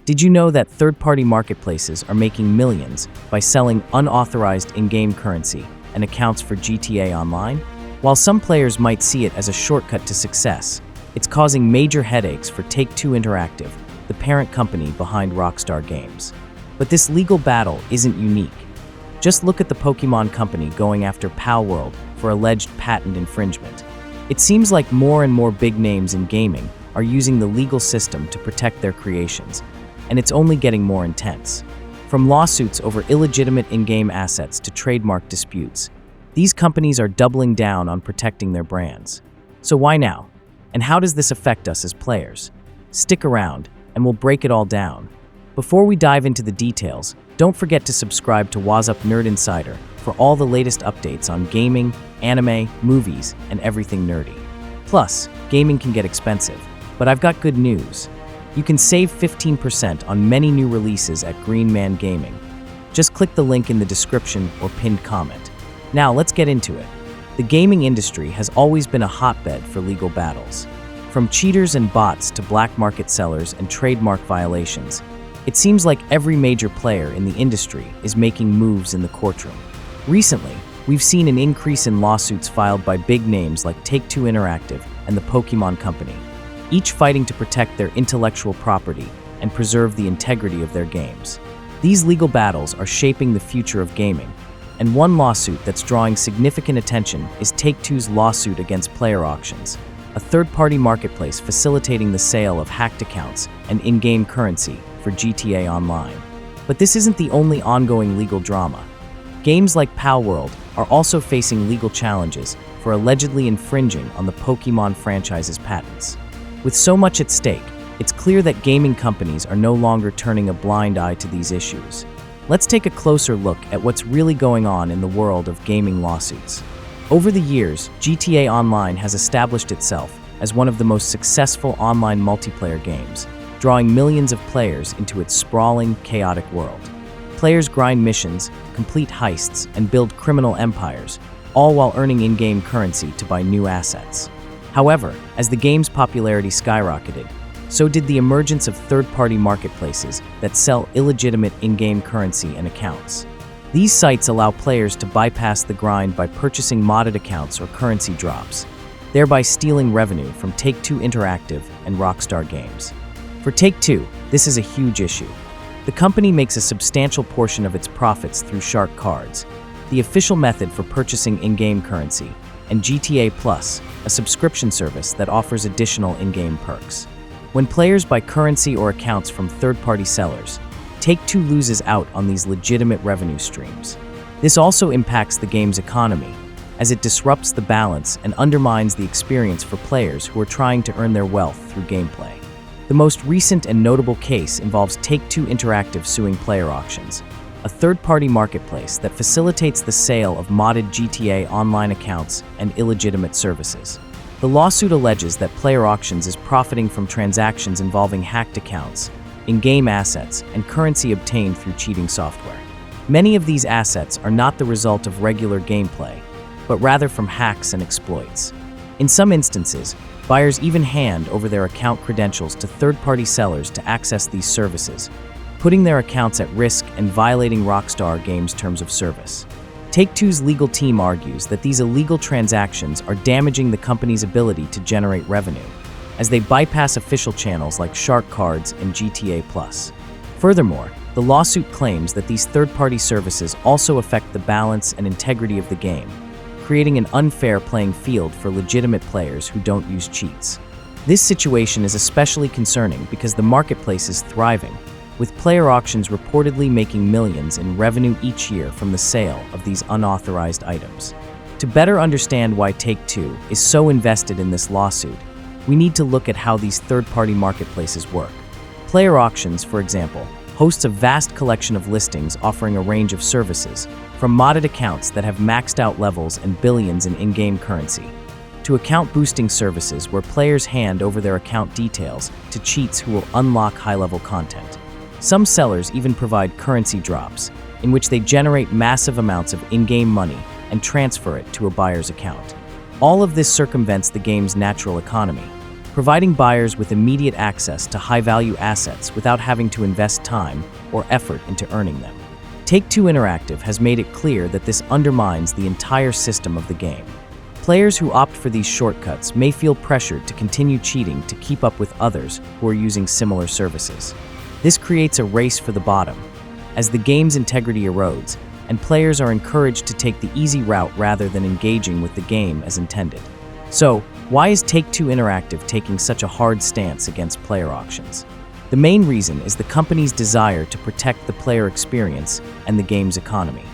Did you know that third-party marketplaces are making millions by selling unauthorized in-game currency and accounts for GTA Online? While some players might see it as a shortcut to success, it's causing major headaches for Take-Two Interactive, the parent company behind Rockstar Games. But this legal battle isn't unique. Just look at the Pokémon Company going after Palworld for alleged patent infringement. It seems like more and more big names in gaming are using the legal system to protect their creations, and it's only getting more intense. From lawsuits over illegitimate in-game assets to trademark disputes, these companies are doubling down on protecting their brands. So why now? And how does this affect us as players? Stick around, and we'll break it all down. Before we dive into the details, don't forget to subscribe to What's Up Nerd Insider for all the latest updates on gaming, anime, movies, and everything nerdy. Plus, gaming can get expensive, but I've got good news. You can save 15% on many new releases at Green Man Gaming. Just click the link in the description or pinned comment. Now let's get into it. The gaming industry has always been a hotbed for legal battles. From cheaters and bots to black market sellers and trademark violations, it seems like every major player in the industry is making moves in the courtroom. Recently, we've seen an increase in lawsuits filed by big names like Take-Two Interactive and the Pokémon Company, each fighting to protect their intellectual property and preserve the integrity of their games. These legal battles are shaping the future of gaming, and one lawsuit that's drawing significant attention is Take-Two's lawsuit against PlayerAuctions, a third-party marketplace facilitating the sale of hacked accounts and in-game currency for GTA Online. But this isn't the only ongoing legal drama. Games like Palworld are also facing legal challenges for allegedly infringing on the Pokémon franchise's patents. With so much at stake, it's clear that gaming companies are no longer turning a blind eye to these issues. Let's take a closer look at what's really going on in the world of gaming lawsuits. Over the years, GTA Online has established itself as one of the most successful online multiplayer games, drawing millions of players into its sprawling, chaotic world. Players grind missions, complete heists, and build criminal empires, all while earning in-game currency to buy new assets. However, as the game's popularity skyrocketed, so did the emergence of third-party marketplaces that sell illegitimate in-game currency and accounts. These sites allow players to bypass the grind by purchasing modded accounts or currency drops, thereby stealing revenue from Take-Two Interactive and Rockstar Games. For Take-Two, this is a huge issue. The company makes a substantial portion of its profits through Shark Cards, the official method for purchasing in-game currency, and GTA Plus, a subscription service that offers additional in-game perks. When players buy currency or accounts from third-party sellers, Take-Two loses out on these legitimate revenue streams. This also impacts the game's economy, as it disrupts the balance and undermines the experience for players who are trying to earn their wealth through gameplay. The most recent and notable case involves Take-Two Interactive suing PlayerAuctions, a third-party marketplace that facilitates the sale of modded GTA Online accounts and illegitimate services. The lawsuit alleges that PlayerAuctions is profiting from transactions involving hacked accounts, in-game assets, and currency obtained through cheating software. Many of these assets are not the result of regular gameplay, but rather from hacks and exploits. In some instances, buyers even hand over their account credentials to third-party sellers to access these services, putting their accounts at risk and violating Rockstar Games' terms of service. Take-Two's legal team argues that these illegal transactions are damaging the company's ability to generate revenue, as they bypass official channels like Shark Cards and GTA Plus. Furthermore, the lawsuit claims that these third-party services also affect the balance and integrity of the game, creating an unfair playing field for legitimate players who don't use cheats. This situation is especially concerning because the marketplace is thriving, with PlayerAuctions reportedly making millions in revenue each year from the sale of these unauthorized items. To better understand why Take-Two is so invested in this lawsuit, we need to look at how these third-party marketplaces work. PlayerAuctions, for example, hosts a vast collection of listings offering a range of services, from modded accounts that have maxed out levels and billions in in-game currency, to account-boosting services where players hand over their account details to cheats who will unlock high-level content. Some sellers even provide currency drops, in which they generate massive amounts of in-game money and transfer it to a buyer's account. All of this circumvents the game's natural economy, providing buyers with immediate access to high-value assets without having to invest time or effort into earning them. Take-Two Interactive has made it clear that this undermines the entire system of the game. Players who opt for these shortcuts may feel pressured to continue cheating to keep up with others who are using similar services. This creates a race for the bottom, as the game's integrity erodes, and players are encouraged to take the easy route rather than engaging with the game as intended. So, why is Take-Two Interactive taking such a hard stance against PlayerAuctions? The main reason is the company's desire to protect the player experience and the game's economy.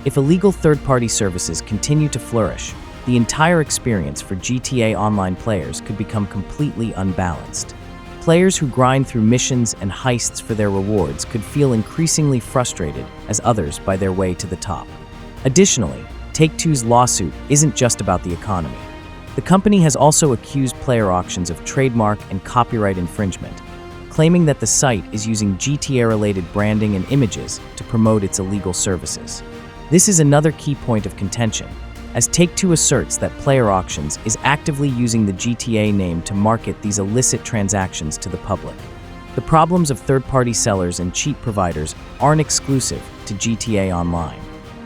If illegal third-party services continue to flourish, the entire experience for GTA Online players could become completely unbalanced. Players who grind through missions and heists for their rewards could feel increasingly frustrated as others buy their way to the top. Additionally, Take-Two's lawsuit isn't just about the economy. The company has also accused PlayerAuctions of trademark and copyright infringement, claiming that the site is using GTA-related branding and images to promote its illegal services. This is another key point of contention, as Take-Two asserts that PlayerAuctions is actively using the GTA name to market these illicit transactions to the public. The problems of third-party sellers and cheat providers aren't exclusive to GTA Online.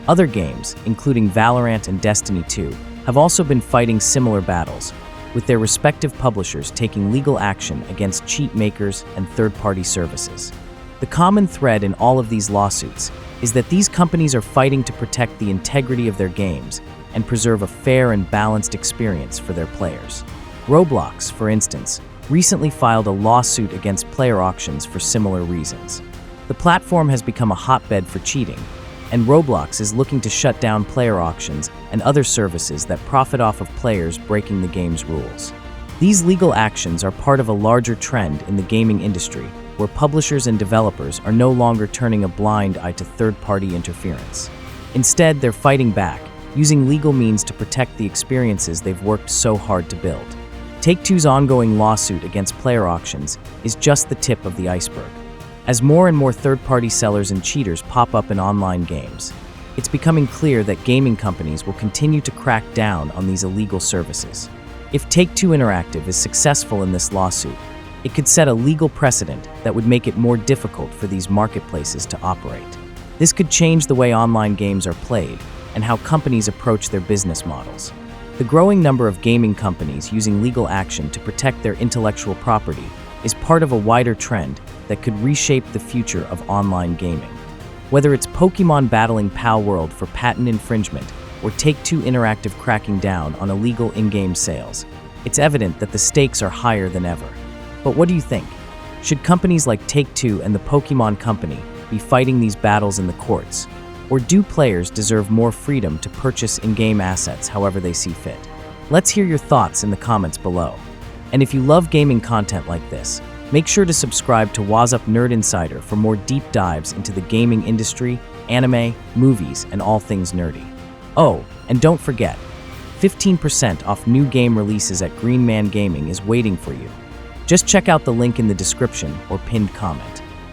Other games, including Valorant and Destiny 2, have also been fighting similar battles, with their respective publishers taking legal action against cheat makers and third-party services. The common thread in all of these lawsuits is that these companies are fighting to protect the integrity of their games and preserve a fair and balanced experience for their players. Roblox, for instance, recently filed a lawsuit against PlayerAuctions for similar reasons. The platform has become a hotbed for cheating, and Roblox is looking to shut down PlayerAuctions and other services that profit off of players breaking the game's rules. These legal actions are part of a larger trend in the gaming industry, where publishers and developers are no longer turning a blind eye to third-party interference. Instead, they're fighting back, using legal means to protect the experiences they've worked so hard to build. Take-Two's ongoing lawsuit against PlayerAuctions is just the tip of the iceberg. As more and more third-party sellers and cheaters pop up in online games, it's becoming clear that gaming companies will continue to crack down on these illegal services. If Take-Two Interactive is successful in this lawsuit, it could set a legal precedent that would make it more difficult for these marketplaces to operate. This could change the way online games are played and how companies approach their business models. The growing number of gaming companies using legal action to protect their intellectual property is part of a wider trend that could reshape the future of online gaming. Whether it's Pokémon battling Palworld for patent infringement or Take-Two Interactive cracking down on illegal in-game sales, it's evident that the stakes are higher than ever. But what do you think? Should companies like Take-Two and the Pokémon Company be fighting these battles in the courts? Or do players deserve more freedom to purchase in-game assets however they see fit? Let's hear your thoughts in the comments below. And if you love gaming content like this, make sure to subscribe to What's Up Nerd Insider for more deep dives into the gaming industry, anime, movies, and all things nerdy. Oh, and don't forget, 15% off new game releases at Green Man Gaming is waiting for you. Just check out the link in the description or pinned comment.